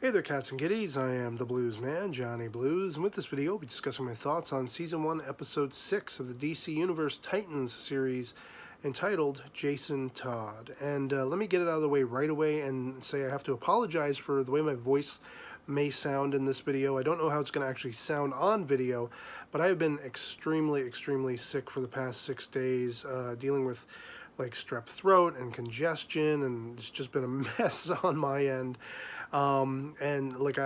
Hey there, cats and kitties. I am the Blues Man, Johnny Blues, and with this video, I'll be discussing my thoughts on Season 1, Episode 6 of the DC Universe Titans series entitled Jason Todd. And let me get it out of the way right away and say I have to apologize for the way my voice may sound in this video. I don't know how it's going to actually sound on video, but I have been extremely sick for the past 6 days, dealing with like strep throat and congestion, and it's just been a mess on my end. And like,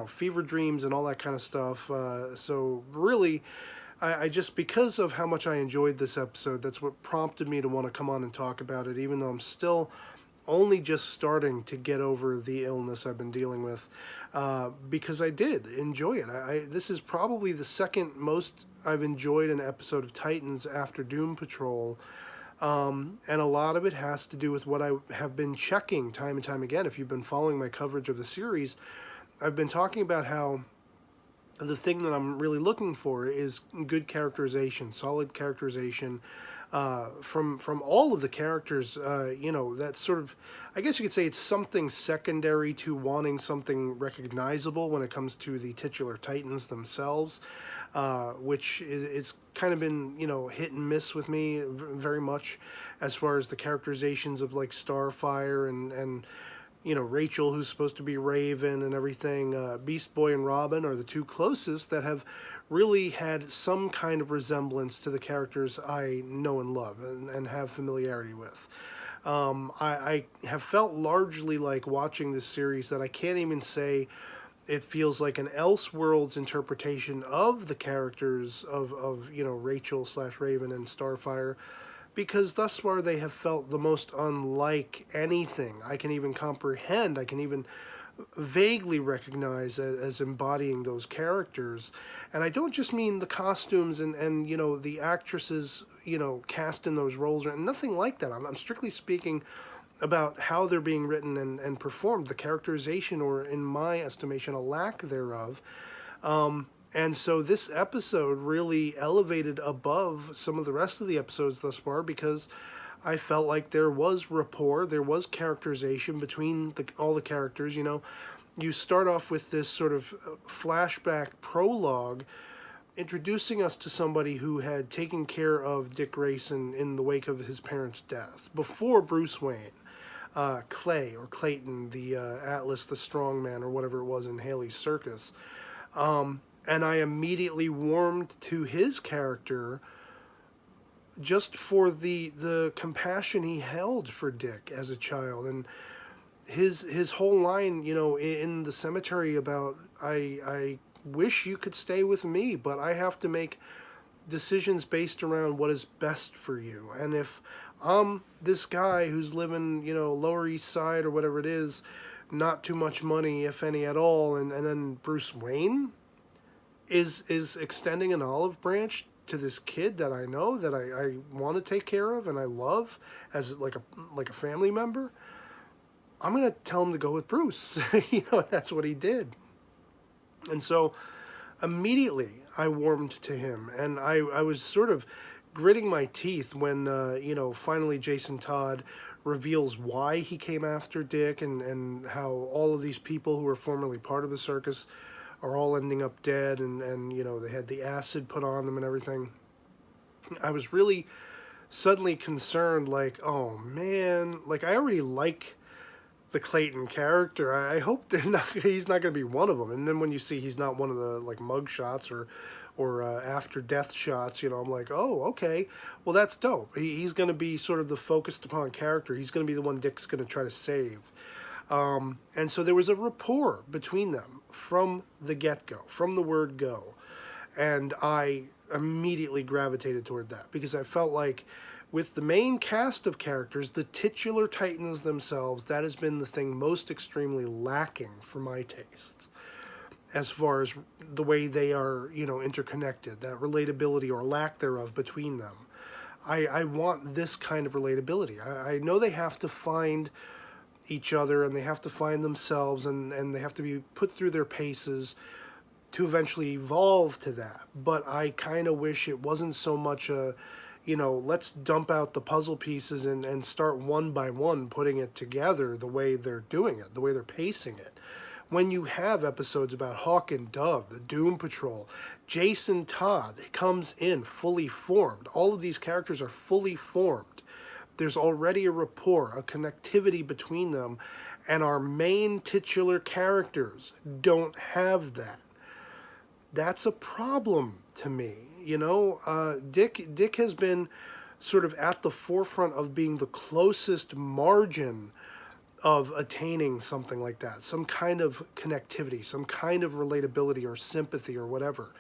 fever dreams and all that kind of stuff. So really, I just, because of how much I enjoyed this episode, that's what prompted me to want to come on and talk about it, even though I'm still only just starting to get over the illness I've been dealing with, because I did enjoy it. This is probably the second most I've enjoyed an episode of Titans after Doom Patrol. And a lot of it has to do with what I have been checking time and time again. If you've been following my coverage of the series, I've been talking about how the thing that I'm really looking for is good characterization, solid characterization, from all of the characters. That's sort of, I guess you could say it's something secondary to wanting something recognizable when it comes to the titular Titans themselves. Which it's kind of been, hit and miss with me very much as far as the characterizations of like Starfire and Rachel, who's supposed to be Raven and everything. Beast Boy and Robin are the two closest that have really had some kind of resemblance to the characters I know and love and have familiarity with. I have felt largely like watching this series that I can't even say it feels like an Elseworlds interpretation of the characters of Rachel / Raven and Starfire, because thus far they have felt the most unlike anything I can even comprehend, I can even vaguely recognize as embodying those characters. And I don't just mean the costumes and the actresses, cast in those roles, or nothing like that. I'm strictly speaking about how they're being written and performed, the characterization, or in my estimation, a lack thereof. And so this episode really elevated above some of the rest of the episodes thus far, because I felt like there was rapport, there was characterization between all the characters. You start off with this sort of flashback prologue introducing us to somebody who had taken care of Dick Grayson in the wake of his parents' death, before Bruce Wayne. Clay, or Clayton, the Atlas, the strongman, or whatever it was in Haley's Circus. And I immediately warmed to his character just for the compassion he held for Dick as a child. And his whole line, in the cemetery about, I wish you could stay with me, but I have to make decisions based around what is best for you. And if I'm this guy who's living, Lower East Side or whatever it is, not too much money, if any at all, and then Bruce Wayne is extending an olive branch to this kid that I know, that I want to take care of and I love as like a family member, I'm going to tell him to go with Bruce. That's what he did. And so immediately I warmed to him, and I was sort of gritting my teeth when, finally Jason Todd reveals why he came after Dick, and how all of these people who were formerly part of the circus are all ending up dead, and they had the acid put on them and everything. I was really suddenly concerned, like, oh man, like I already like the Clayton character. I hope he's not going to be one of them. And then when you see he's not one of the like mug shots or after death shots, I'm like, oh, okay, well that's dope. He's going to be sort of the focused upon character. He's going to be the one Dick's going to try to save. And so there was a rapport between them from the get-go, from the word go. And I immediately gravitated toward that, because I felt like with the main cast of characters, the titular Titans themselves, that has been the thing most extremely lacking for my tastes, as far as the way they are, interconnected, that relatability or lack thereof between them. I want this kind of relatability. I know they have to find each other, and they have to find themselves, and they have to be put through their paces to eventually evolve to that. But I kind of wish it wasn't so much a, let's dump out the puzzle pieces and start one by one putting it together the way they're doing it, the way they're pacing it. when you have episodes about Hawk and Dove, the Doom Patrol, Jason Todd comes in fully formed. All of these characters are fully formed. There's already a rapport, a connectivity between them, and our main titular characters don't have that. That's a problem to me. Dick has been sort of at the forefront of being the closest margin of attaining something like that, some kind of connectivity, some kind of relatability or sympathy or whatever.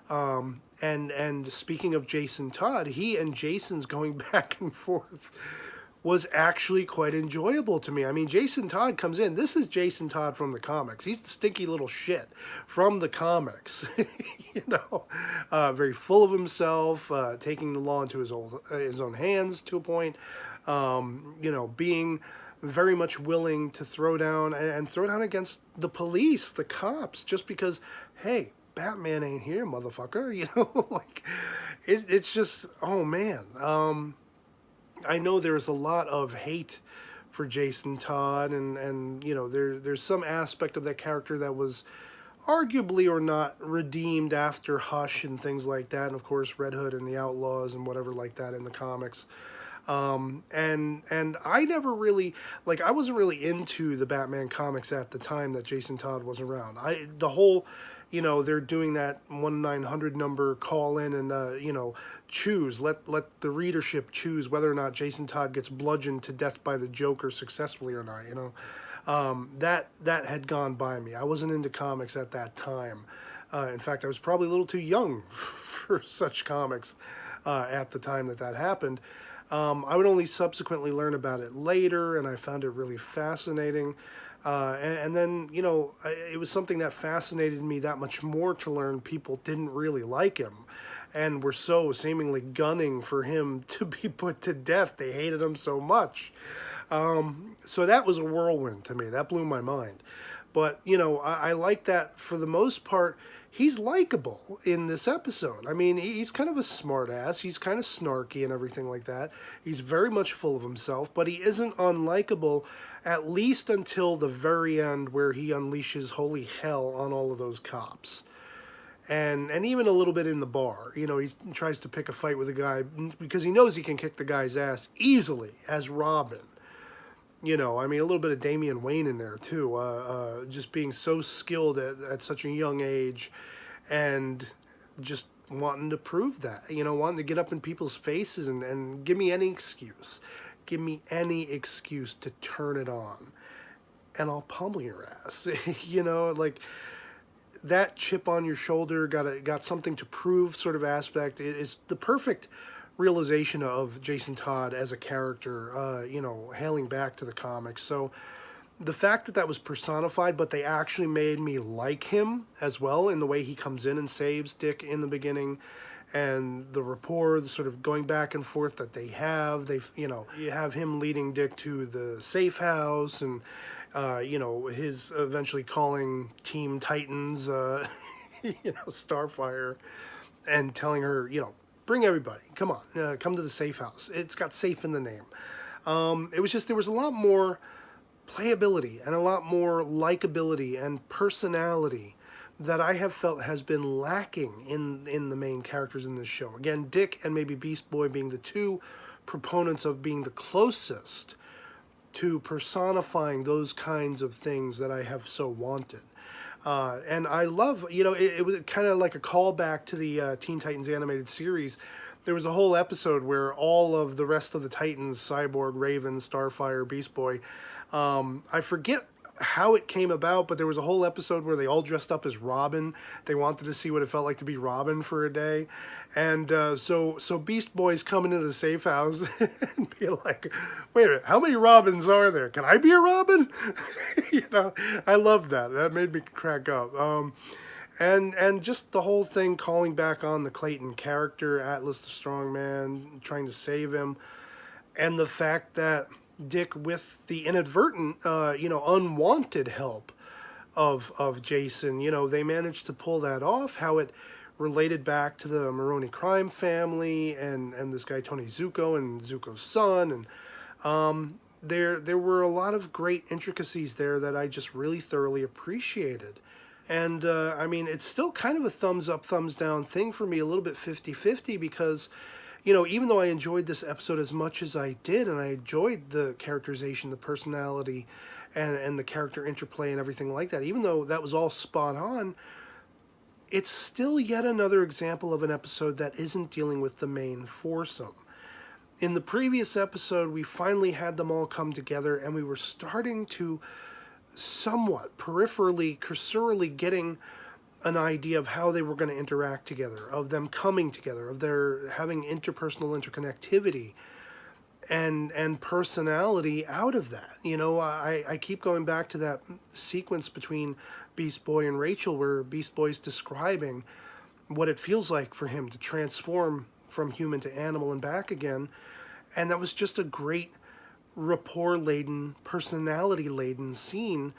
And speaking of Jason Todd, he and Jason's going back and forth was actually quite enjoyable to me. I mean, Jason Todd comes in. This is Jason Todd from the comics. He's the stinky little shit from the comics. Very full of himself, taking the law into his own hands to a point. Being very much willing to throw down against the police, the cops, just because, hey, Batman ain't here, motherfucker. It's just, oh man. I know there's a lot of hate for Jason Todd, and there's some aspect of that character that was arguably or not redeemed after Hush and things like that, and of course Red Hood and the Outlaws and whatever like that in the comics. And I never really, I wasn't really into the Batman comics at the time that Jason Todd was around. They're doing that 1-900 number, call in and, choose, let the readership choose whether or not Jason Todd gets bludgeoned to death by the Joker successfully or not, that had gone by me. I wasn't into comics at that time. In fact, I was probably a little too young for such comics at the time that happened. I would only subsequently learn about it later, and I found it really fascinating. And then, it was something that fascinated me that much more to learn people didn't really like him and were so seemingly gunning for him to be put to death. They hated him so much. So that was a whirlwind to me. That blew my mind. But, I like that for the most part. He's likable in this episode. I mean, he's kind of a smartass. He's kind of snarky and everything like that. He's very much full of himself, but he isn't unlikable, at least until the very end where he unleashes holy hell on all of those cops. And even a little bit in the bar. He tries to pick a fight with a guy because he knows he can kick the guy's ass easily as Robin. A little bit of Damian Wayne in there, too. Just being so skilled at such a young age and just wanting to prove that. Wanting to get up in people's faces and give me any excuse. Give me any excuse to turn it on. And I'll pummel your ass. That chip on your shoulder, got something to prove sort of aspect is the perfect realization of Jason Todd as a character, hailing back to the comics. So the fact that was personified, but they actually made me like him as well in the way he comes in and saves Dick in the beginning, and the rapport, the sort of going back and forth that they have. You have him leading Dick to the safe house, and his eventually calling Team Titans, Starfire, and telling her, bring everybody. Come on, come to the safe house. It's got safe in the name. It was just, there was a lot more playability and a lot more likability and personality that I have felt has been lacking in the main characters in this show. Again, Dick and maybe Beast Boy being the two proponents of being the closest to personifying those kinds of things that I have so wanted. And I love, it was kind of like a callback to the Teen Titans animated series. There was a whole episode where all of the rest of the Titans, Cyborg, Raven, Starfire, Beast Boy, I forget how it came about, but there was a whole episode where they all dressed up as Robin. They wanted to see what it felt like to be Robin for a day. And so Beast Boy's coming into the safe house and be like, wait a minute, how many Robins are there? Can I be a Robin? I loved that. That made me crack up. And just the whole thing calling back on the Clayton character, Atlas the Strongman, trying to save him. And the fact that Dick, with the inadvertent, unwanted help of Jason, they managed to pull that off, how it related back to the Maroni crime family and this guy Tony Zuko and Zuko's son. And there were a lot of great intricacies there that I just really thoroughly appreciated. And I mean, it's still kind of a thumbs up, thumbs down thing for me, a little bit 50-50, because, even though I enjoyed this episode as much as I did, and I enjoyed the characterization, the personality, and the character interplay and everything like that, even though that was all spot on, it's still yet another example of an episode that isn't dealing with the main foursome. In the previous episode, we finally had them all come together, and we were starting to somewhat peripherally, cursorily getting an idea of how they were going to interact together, of them coming together, of their having interpersonal interconnectivity and personality out of that. I keep going back to that sequence between Beast Boy and Rachel, where Beast Boy's describing what it feels like for him to transform from human to animal and back again. And that was just a great rapport-laden, personality-laden scene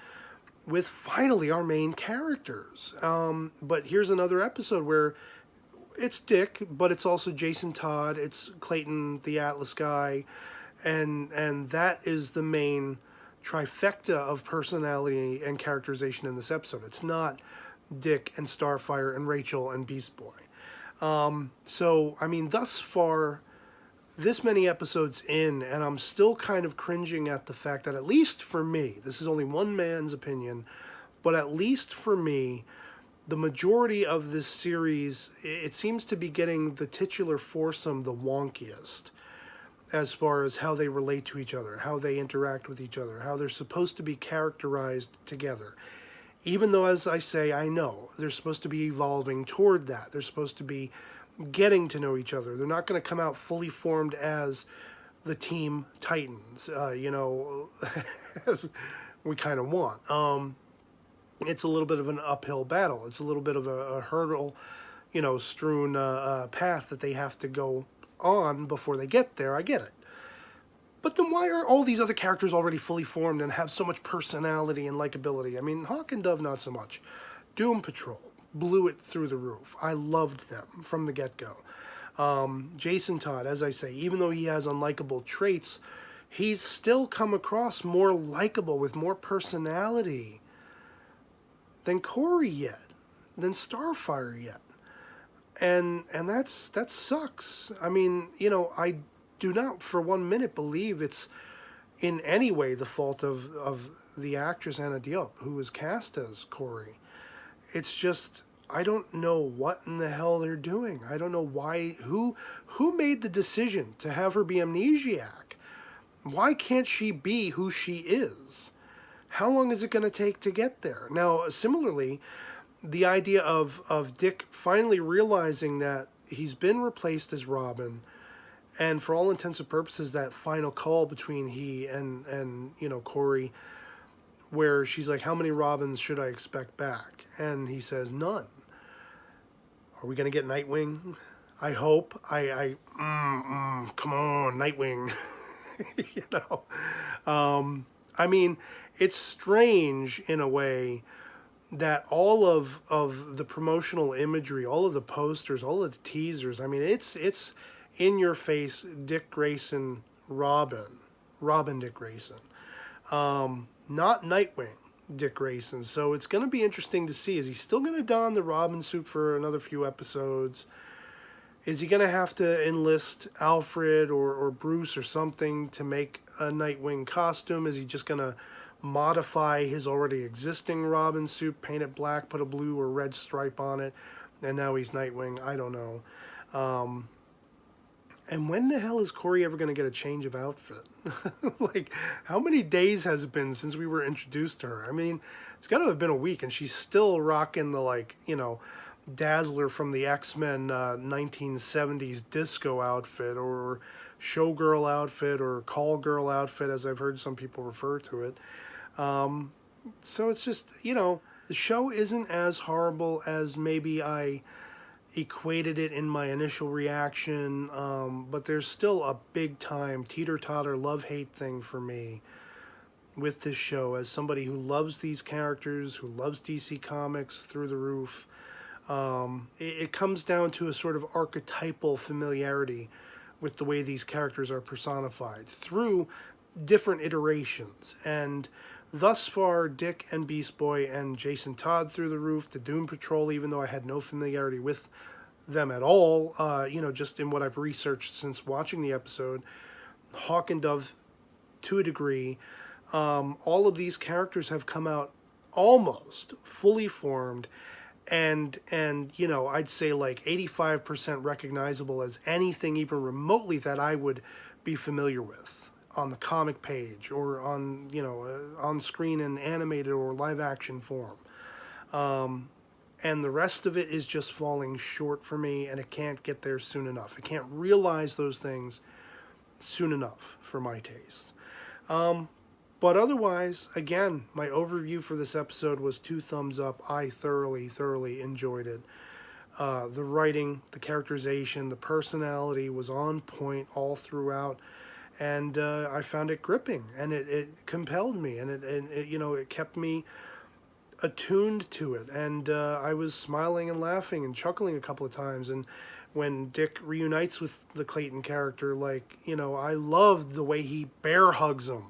with finally our main characters. But here's another episode where it's Dick, but it's also Jason Todd, it's Clayton, the Atlas guy, and that is the main trifecta of personality and characterization in this episode. It's not Dick and Starfire and Rachel and Beast Boy. So, I mean, thus far, this many episodes in, and I'm still kind of cringing at the fact that, at least for me, this is only one man's opinion, but at least for me, the majority of this series, it seems to be getting the titular foursome the wonkiest, as far as how they relate to each other, how they interact with each other, how they're supposed to be characterized together. Even though, as I say, I know they're supposed to be evolving toward that. They're supposed to be getting to know each other. They're not going to come out fully formed as the Team Titans, as we kind of want. It's a little bit of an uphill battle. It's a little bit of a hurdle, strewn path that they have to go on before they get there. I get it. But then why are all these other characters already fully formed and have so much personality and likability? I mean, Hawk and Dove, not so much. Doom Patrol blew it through the roof. I loved them from the get-go. Jason Todd, as I say, even though he has unlikable traits, he's still come across more likable with more personality than Corey yet, than Starfire yet. And that sucks. I mean, I do not for 1 minute believe it's in any way the fault of the actress Anna Diop, who was cast as Corey. It's just, I don't know what in the hell they're doing. I don't know why, who made the decision to have her be amnesiac? Why can't she be who she is? How long is it going to take to get there? Now, similarly, the idea of Dick finally realizing that he's been replaced as Robin, and for all intents and purposes, that final call between he and Corey, where she's like, how many Robins should I expect back? And he says, none. Are we going to get Nightwing? I hope. Come on, Nightwing. I mean, it's strange in a way that all of the promotional imagery, all of the posters, all of the teasers, I mean, it's in your face, Dick Grayson, Robin Dick Grayson. Not Nightwing Dick Grayson. So it's going to be interesting to see. Is he still going to don the Robin suit for another few episodes? Is he going to have to enlist Alfred or Bruce or something to make a Nightwing costume? Is he just going to modify his already existing Robin suit, paint it black, put a blue or red stripe on it, and now he's Nightwing? I don't know. And when the hell is Corey ever going to get a change of outfit? Like, how many days has it been since we were introduced to her? I mean, it's got to have been a week, and she's still rocking the, Dazzler from the X-Men 1970s disco outfit, or showgirl outfit, or call girl outfit, as I've heard some people refer to it. So it's just, the show isn't as horrible as maybe I equated it in my initial reaction, but there's still a big time teeter-totter love-hate thing for me with this show, as somebody who loves these characters, who loves DC Comics through the roof. It comes down to a sort of archetypal familiarity with the way these characters are personified through different iterations. And thus far, Dick and Beast Boy and Jason Todd through the roof, the Doom Patrol, even though I had no familiarity with them at all, just in what I've researched since watching the episode, Hawk and Dove to a degree, all of these characters have come out almost fully formed and I'd say like 85% recognizable as anything even remotely that I would be familiar with on the comic page or on, on screen in animated or live action form. And the rest of it is just falling short for me, and it can't get there soon enough. I can't realize those things soon enough for my taste. But otherwise, again, my overview for this episode was 2 thumbs up. I thoroughly enjoyed it. The writing, the characterization, the personality was on point all throughout. And I found it gripping, and it compelled me, and it kept me attuned to it, and I was smiling and laughing and chuckling a couple of times. And when Dick reunites with the Clayton character, I loved the way he bear hugs him,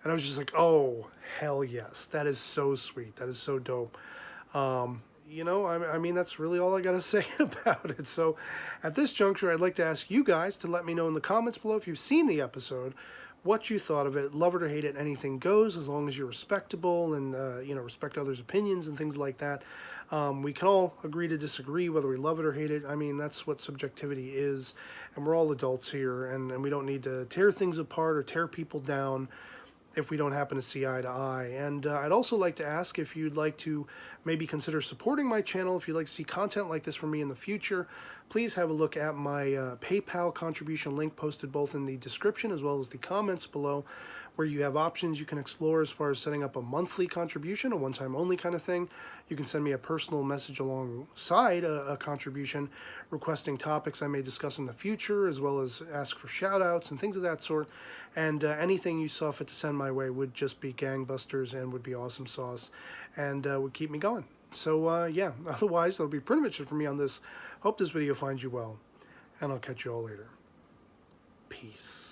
and I was just like, oh hell yes, that is so sweet, that is so dope. I mean, that's really all I gotta say about it. So at this juncture, I'd like to ask you guys to let me know in the comments below if you've seen the episode, what you thought of it. Love it or hate it, anything goes, as long as you're respectable and, respect others' opinions and things like that. We can all agree to disagree, whether we love it or hate it. I mean, that's what subjectivity is, and we're all adults here, and we don't need to tear things apart or tear people down if we don't happen to see eye to eye. And I'd also like to ask if you'd like to maybe consider supporting my channel. If you'd like to see content like this from me in the future, please have a look at my PayPal contribution link posted both in the description as well as the comments below, where you have options you can explore as far as setting up a monthly contribution, a one-time only kind of thing. You can send me a personal message alongside a contribution requesting topics I may discuss in the future, as well as ask for shout-outs and things of that sort. And anything you saw fit to send my way would just be gangbusters and would be awesome sauce and would keep me going. So, yeah, otherwise, that'll be pretty much it for me on this. Hope this video finds you well, and I'll catch you all later. Peace.